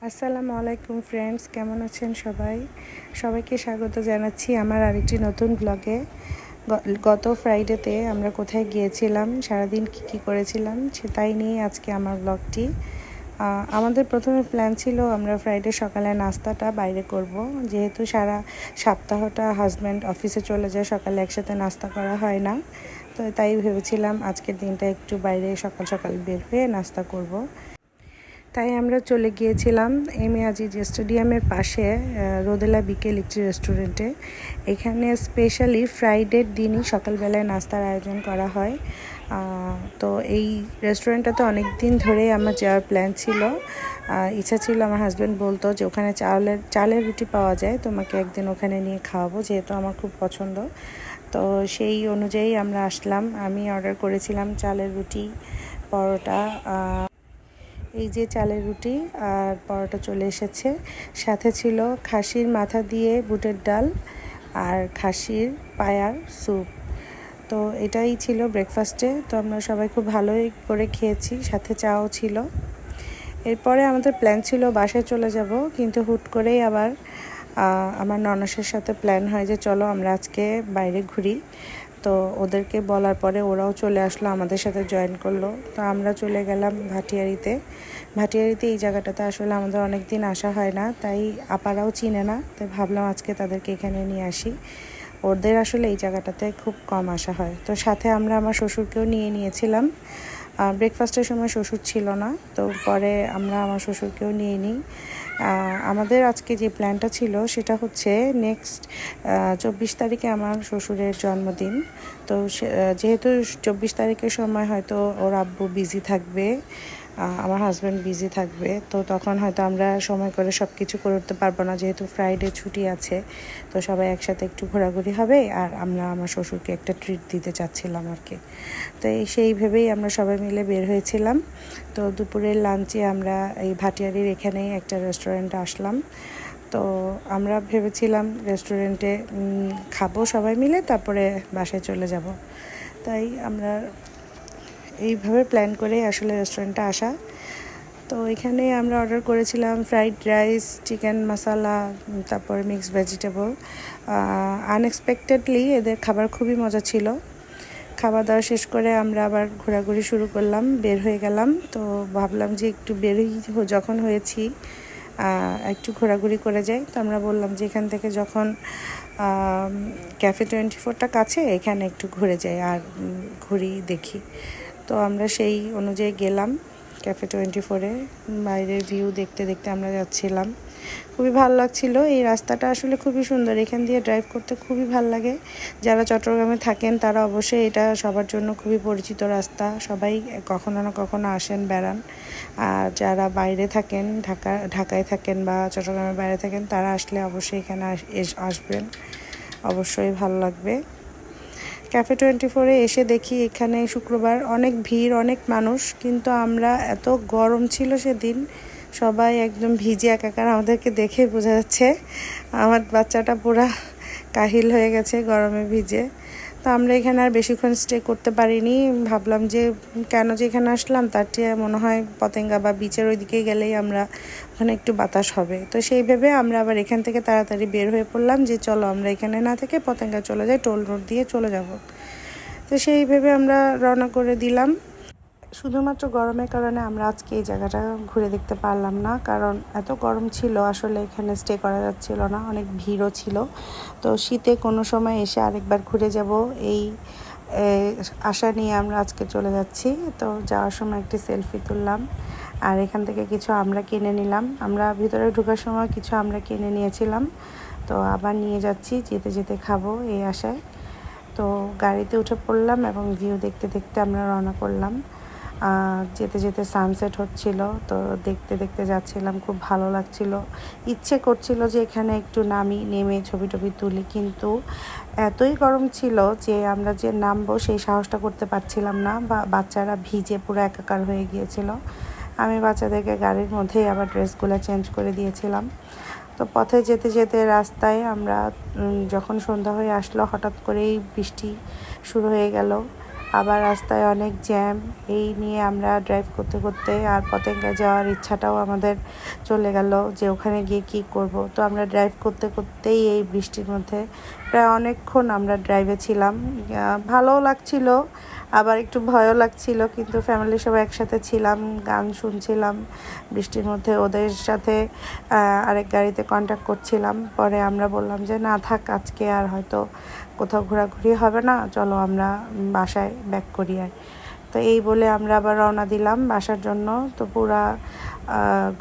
আসসালামু আলাইকুম ফ্রেন্ডস, কেমন আছেন সবাই? সবাইকে স্বাগত জানাচ্ছি আমার আরেকটি নতুন ব্লগে। গত ফ্রাইডেতে আমরা কোথায় গিয়েছিলাম, সারাদিন কী করেছিলাম সেটাই নিয়ে আজকে আমার ব্লগটি। আমাদের প্রথমে প্ল্যান ছিল আমরা ফ্রাইডে সকালে নাস্তাটা বাইরে করব, যেহেতু সারা সপ্তাহটা হাজব্যান্ড অফিসে চলে যায়, সকালে একসাথে নাস্তা করা হয় না। তো তাই ভেবেছিলাম আজকের দিনটা একটু বাইরে সকাল সকাল বের হয়ে নাস্তা করব। তাই আমরা চলে গিয়েছিলাম এমএ আজিজ স্টেডিয়ামের পাশে রোদেলা বিকেল একটি রেস্টুরেন্টে। এখানে স্পেশালি ফ্রাইডের দিনই সকালবেলায় নাস্তার আয়োজন করা হয়। তো এই রেস্টুরেন্টটাতে অনেক দিন ধরেই আমার যাওয়ার প্ল্যান ছিল। ইচ্ছা ছিল, আমার হাজব্যান্ড বলতো যে ওখানে চালের রুটি পাওয়া যায়, তোমাকে একদিন ওখানে নিয়ে খাওয়াবো, যেহেতু আমার খুব পছন্দ। তো সেই অনুযায়ী আমরা আসলাম। আমি অর্ডার করেছিলাম চালের রুটি, পরোটা। এই যে চালের রুটি আর পরোটা চলে এসেছে। সাথে ছিল খাসির মাথা দিয়ে বুটের ডাল আর খাসির পায়ার স্যুপ। তো এটাই ছিল ব্রেকফাস্টে। তো আমরা সবাই খুব ভালোই করে খেয়েছি, সাথে চাও ছিল। এরপরে আমাদের প্ল্যান ছিল বাসায় চলে যাব, কিন্তু হুট করেই আবার আমার ননসের সাথে প্ল্যান হয় যে চলো আমরা আজকে বাইরে ঘুরি। তো ওদেরকে বলার পরে ওরাও চলে আসলো, আমাদের সাথে জয়েন করলো। তো আমরা চলে গেলাম ভাটিয়ারিতে। এই জায়গাটাতে আসলে আমাদের অনেক দিন আসা হয় না, তাই আপারাও চিনে না, তাই ভাবলাম আজকে তাদেরকে এখানে নিয়ে আসি। ওদের আসলে এই জায়গাটাতে খুব কম আসা হয়। তো সাথে আমরা আমার শ্বশুরকেও নিয়ে নিয়েছিলাম। ব্রেকফাস্টের সময় শ্বশুর ছিল না, তো পরে আমরা আমার শ্বশুরকেও নিয়ে নিই। আমাদের আজকে যে প্ল্যানটা ছিল সেটা হচ্ছে নেক্সট 24 তারিখে আমার শ্বশুরের জন্মদিন। তো যেহেতু 24 তারিখের সময় হয়তো ওর আব্বু বিজি থাকবে, আমার হাজব্যান্ড বিজি থাকবে, তো তখন হয়তো আমরা সময় করে সব কিছু করে উঠতে পারবো না, যেহেতু ফ্রাইডে ছুটি আছে। তো সবাই একসাথে একটু ঘোরাঘুরি হবে, আর আমরা আমার শ্বশুরকে একটা ট্রিট দিতে চাচ্ছিলাম আর কি। তো সেই ভেবেই আমরা সবাই মিলে বের হয়েছিলাম। তো দুপুরের লাঞ্চে আমরা এই ভাটিয়ারির এখানেই একটা রেস্টুরেন্টে আসলাম। তো আমরা ভেবেছিলাম রেস্টুরেন্টে খাবো সবাই মিলে, তারপরে বাসায় চলে যাব। তাই আমরা এইভাবে প্ল্যান করে আসলে রেস্টুরেন্টে আসা। তো এখানে আমরা অর্ডার করেছিলাম ফ্রাইড রাইস, চিকেন মশলা, তারপরে মিক্সড ভেজিটেবল। আনএক্সপেক্টেডলি এদের খাবার খুবই মজা ছিল। খাওয়া দাওয়া শেষ করে আমরা আবার ঘোরাঘুরি শুরু করলাম, বের হয়ে গেলাম। তো ভাবলাম যে একটু বেরোই যখন হয়েছি, একটু ঘোরাঘুরি করে যাই। তো আমরা বললাম যে এখান থেকে যখন ক্যাফে 24টা কাছে, এখানে একটু ঘুরে যাই আর ঘুরি দেখি। তো আমরা সেই অনুযায়ী গেলাম ক্যাফে 24-এ। বাইরের ভিউ দেখতে দেখতে আমরা যাচ্ছিলাম, খুবই ভালো লাগছিল। এই রাস্তাটা আসলে খুবই সুন্দর, এখান দিয়ে ড্রাইভ করতে খুবই ভালো লাগে। যারা চট্টগ্রামে থাকেন তারা অবশ্যই এটা সবার জন্য খুবই পরিচিত রাস্তা, সবাই কখনো না কখনো আসেন, বেড়ান। আর যারা বাইরে থাকেন, ঢাকায় থাকেন বা চট্টগ্রামের বাইরে থাকেন, তারা আসলে অবশ্যই এখানে আসবেন, অবশ্যই ভালো লাগবে। ক্যাফে 24-এ এসে দেখি এখানে শুক্রবার অনেক ভিড়, অনেক মানুষ, কিন্তু আমরা এত গরম ছিল সেদিন, সবাই একদম ভিজে একাকার। আমাদেরকে দেখে বোঝা যাচ্ছে আমার বাচ্চাটা পুরা কাহিল হয়ে গেছে গরমে ভিজে। তো আমরা এখানে আর বেশিক্ষণ স্টে করতে পারিনি। ভাবলাম যে কেন যে এখানে আসলাম, তার চেয়ে মনে হয় পতেঙ্গা বা বিচের ওইদিকে গেলেই আমরা ওখানে একটু বাতাস হবে। তো সেই ভেবে আমরা আবার এখান থেকে তাড়াতাড়ি বের হয়ে পড়লাম যে চলো আমরা এখানে না থেকে পতেঙ্গা চলে যাই, টোল রোড দিয়ে চলে যাব। তো সেই ভেবে আমরা রওনা করে দিলাম। শুধুমাত্র গরমের কারণে আমরা আজকে এই জায়গাটা ঘুরে দেখতে পারলাম না, কারণ এত গরম ছিল আসলে এখানে স্টে করা যাচ্ছিল না, অনেক ভিড়ও ছিল। তো শীতে কোনো সময় এসে আরেকবার ঘুরে যাব, এই আশা নিয়ে আমরা আজকে চলে যাচ্ছি। তো যাওয়ার সময় একটি সেলফি তুললাম, আর এখান থেকে কিছু আমরা কিনে নিলাম। আমরা ভিতরে ঢোকার সময় কিছু আমরা কিনে নিয়েছিলাম, তো আবার নিয়ে যাচ্ছি, যেতে যেতে খাবো এই আশায়। তো গাড়িতে উঠে পড়লাম এবং ভিউ দেখতে দেখতে আমরা রওনা করলাম। যেতে যেতে সানসেট হচ্ছিল, তো দেখতে দেখতে যাচ্ছিলাম, খুব ভালো লাগছিল। ইচ্ছে করছিল যে এখানে একটু নেমে ছবি টবি তুলি, কিন্তু এতই গরম ছিল যে আমরা যে নামবো সেই সাহসটা করতে পারছিলাম না, বা বাচ্চারা ভিজে পুরো একাকার হয়ে গিয়েছিল। আমি বাচ্চাদেরকে গাড়ির মধ্যেই আবার ড্রেসগুলো চেঞ্জ করে দিয়েছিলাম। তো পথে যেতে যেতে রাস্তায় আমরা যখন সন্ধ্যা হয়ে আসলো, হঠাৎ করেই বৃষ্টি শুরু হয়ে গেল। আবার রাস্তায় অনেক জ্যাম। এই নিয়ে আমরা ড্রাইভ করতে করতে আর পতেঙ্গা যাওয়ার ইচ্ছাটাও আমাদের চলে গেল যে ওখানে গিয়ে কী করব। তো আমরা ড্রাইভ করতে করতেই এই বৃষ্টির মধ্যে প্রায় অনেকক্ষণ আমরা ড্রাইভে ছিলাম। ভালোও লাগছিল, আবার একটু ভয়ও লাগছিল, কিন্তু ফ্যামিলির সবাই একসাথে ছিলাম, গান শুনছিলাম বৃষ্টির মধ্যে। ওদের সাথে আরেক গাড়িতে কন্ট্যাক্ট করছিলাম। পরে আমরা বললাম যে না থাক, আজকে আর হয়তো কোথাও ঘোরাঘুরি হবে না, চলো আমরা বাসায় ব্যাক করি। আর তো এই বলে আমরা আবার রওনা দিলাম বাসার জন্য। তো পুরা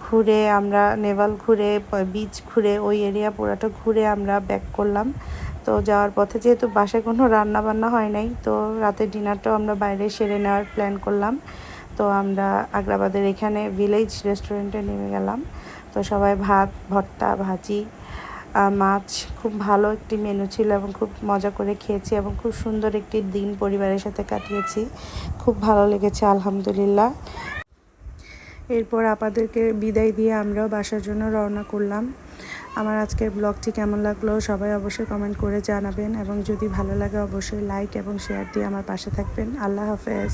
ঘুরে আমরা নেভাল ঘুরে, বিচ ঘুরে, ওই এরিয়া পুরাটা ঘুরে আমরা ব্যাক করলাম। তো যাওয়ার পথে যেহেতু বাসায় কোনো রান্না বান্না হয় নাই, তো রাতের ডিনারটাও আমরা বাইরে সেরে নেওয়ার প্ল্যান করলাম। তো আমরা আগ্রাবাদের এখানে ভিলেজ রেস্টুরেন্টে নেমে গেলাম। তো সবাই ভাত, ভর্তা, ভাজি, মাছ, খুব ভালো একটি মেনু ছিল এবং খুব মজা করে খেয়েছি এবং খুব সুন্দর একটি দিন পরিবারের সাথে কাটিয়েছি। খুব ভালো লেগেছে আলহামদুলিল্লাহ। এরপর আপাদেরকে বিদায় দিয়ে আমরাও বাসার জন্য রওনা করলাম। আমার আজকের ব্লগটি কেমন লাগলো সবাই অবশ্যই কমেন্ট করে জানাবেন, এবং যদি ভালো লাগে অবশ্যই লাইক এবং শেয়ার দিয়ে আমার পাশে থাকবেন। আল্লাহ হাফেজ।